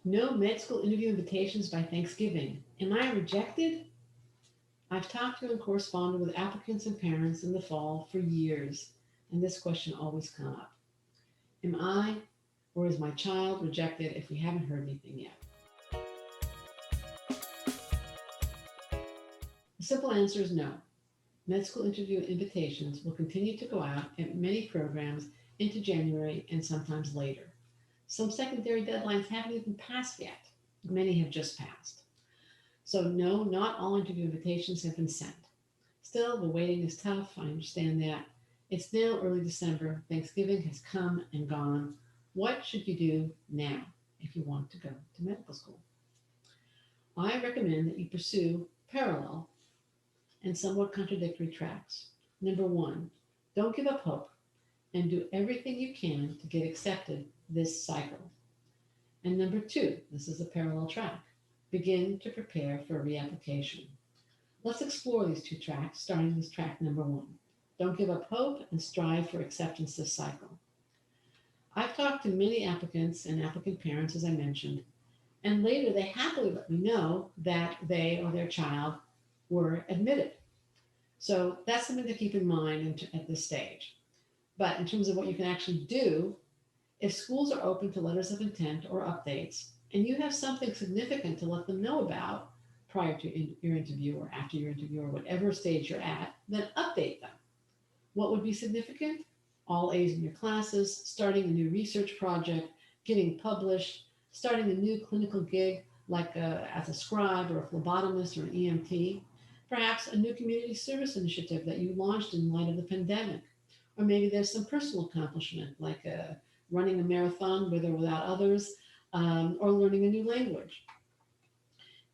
No med school interview invitations by Thanksgiving. Am I rejected? I've talked to and corresponded with applicants and parents in the fall for years, and this question always comes up. Am I or is my child rejected if we haven't heard anything yet? The simple answer is no. Med school interview invitations will continue to go out at many programs into January and sometimes later. Some secondary deadlines haven't even passed yet. Many have just passed. So, no, not all interview invitations have been sent. Still, the waiting is tough. I understand that. It's now early December. Thanksgiving has come and gone. What should you do now if you want to go to medical school? I recommend that you pursue parallel and somewhat contradictory tracks. Number one, don't give up hope and do everything you can to get accepted this cycle. And number two, this is a parallel track. Begin to prepare for a reapplication. Let's explore these two tracks, starting with track number one. Don't give up hope and strive for acceptance this cycle. I've talked to many applicants and applicant parents, as I mentioned, and later they happily let me know that they or their child were admitted. So that's something to keep in mind at this stage. But in terms of what you can actually do, if schools are open to letters of intent or updates, and you have something significant to let them know about prior to your interview or after your interview or whatever stage you're at, then update them. What would be significant? All A's in your classes, starting a new research project, getting published, starting a new clinical gig like as a scribe or a phlebotomist or an EMT, perhaps a new community service initiative that you launched in light of the pandemic. Or maybe there's some personal accomplishment like running a marathon with or without others, or learning a new language.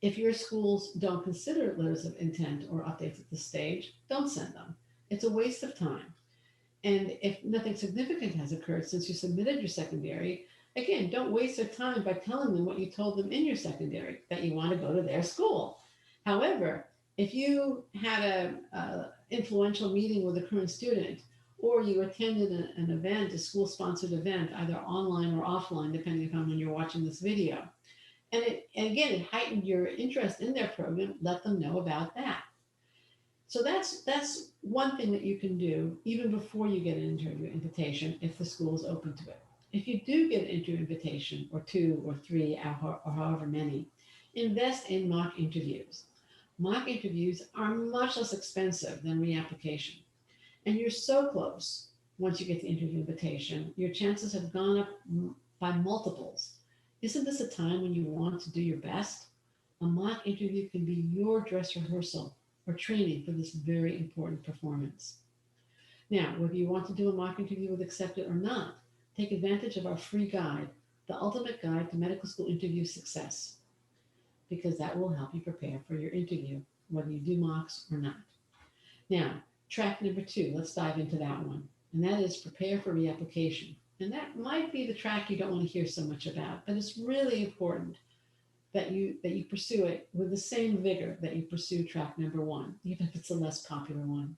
If your schools don't consider letters of intent or updates at this stage, don't send them. It's a waste of time. And if nothing significant has occurred since you submitted your secondary, again, don't waste their time by telling them what you told them in your secondary, that you want to go to their school. However, if you had a influential meeting with a current student, or you attended an event, a school-sponsored event, either online or offline, depending upon when you're watching this video, and again, it heightened your interest in their program, let them know about that. So that's one thing that you can do even before you get an interview invitation if the school is open to it. If you do get an interview invitation, or two or three, or however many, invest in mock interviews. Mock interviews are much less expensive than reapplication. And you're so close once you get the interview invitation, your chances have gone up by multiples. Isn't this a time when you want to do your best? A mock interview can be your dress rehearsal or training for this very important performance. Now, whether you want to do a mock interview with accepted or not, take advantage of our free guide, The Ultimate Guide to Medical School Interview Success, because that will help you prepare for your interview, whether you do mocks or not. Now, track number two, let's dive into that one, and that is prepare for reapplication. And that might be the track you don't want to hear so much about, but it's really important that you pursue it with the same vigor that you pursue track number one, even if it's a less popular one.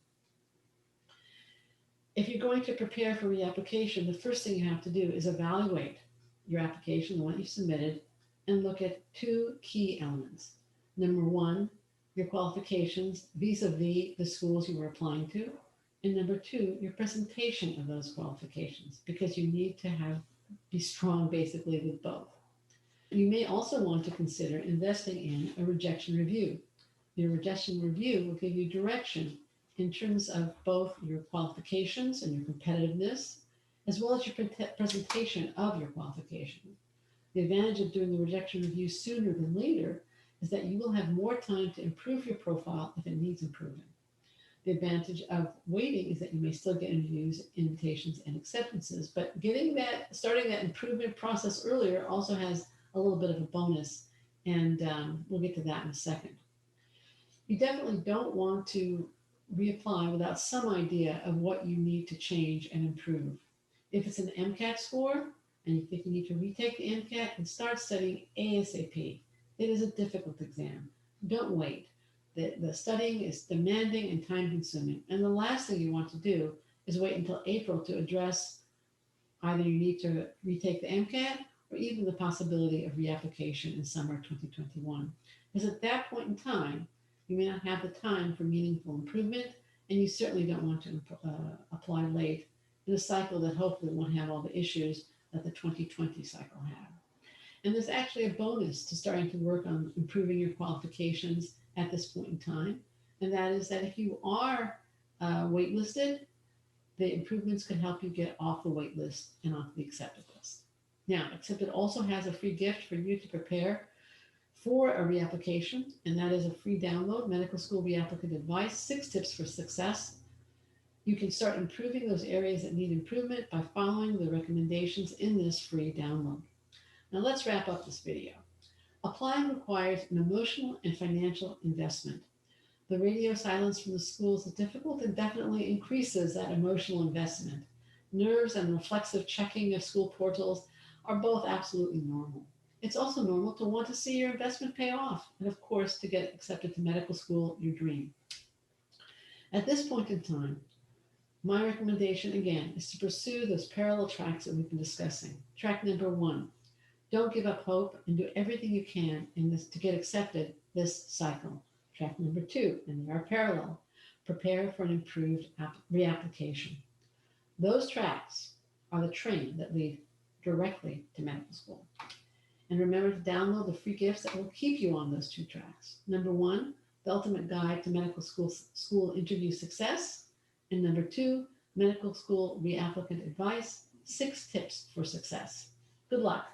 If you're going to prepare for reapplication, the first thing you have to do is evaluate your application, the one you submitted, and look at two key elements. Number one, your qualifications vis-a-vis the schools you were applying to. And number two, your presentation of those qualifications, because you need to be strong basically with both. You may also want to consider investing in a rejection review. Your rejection review will give you direction in terms of both your qualifications and your competitiveness, as well as your presentation of your qualifications. The advantage of doing the rejection review sooner than later is that you will have more time to improve your profile if it needs improving. The advantage of waiting is that you may still get interviews, invitations, and acceptances, but starting that improvement process earlier also has a little bit of a bonus, and we'll get to that in a second. You definitely don't want to reapply without some idea of what you need to change and improve. If it's an MCAT score and you think you need to retake the MCAT, then start studying ASAP. It is a difficult exam. Don't wait. The studying is demanding and time consuming. And the last thing you want to do is wait until April to address either you need to retake the MCAT or even the possibility of reapplication in summer 2021. Because at that point in time, you may not have the time for meaningful improvement, and you certainly don't want to apply late in a cycle that hopefully won't have all the issues that the 2020 cycle had. And there's actually a bonus to starting to work on improving your qualifications at this point in time. And that is that if you are waitlisted, the improvements can help you get off the wait list and off the accepted list. Now, Accepted also has a free gift for you to prepare for a reapplication, and that is a free download, Medical School Reapplicant Advice, 6 Tips for Success. You can start improving those areas that need improvement by following the recommendations in this free download. Now let's wrap up this video. Applying requires an emotional and financial investment. The radio silence from the schools is difficult and definitely increases that emotional investment. Nerves and reflexive checking of school portals are both absolutely normal. It's also normal to want to see your investment pay off and, of course, to get accepted to medical school, your dream. At this point in time, my recommendation again is to pursue those parallel tracks that we've been discussing. Track number 1, don't give up hope and do everything you can in this to get accepted this cycle. Track number 2, and they are parallel, prepare for an improved reapplication. Those tracks are the train that lead directly to medical school. And remember to download the free gifts that will keep you on those 2 tracks. Number 1, the ultimate guide to medical school interview success. And number 2, medical school reapplicant advice, 6 tips for success. Good luck.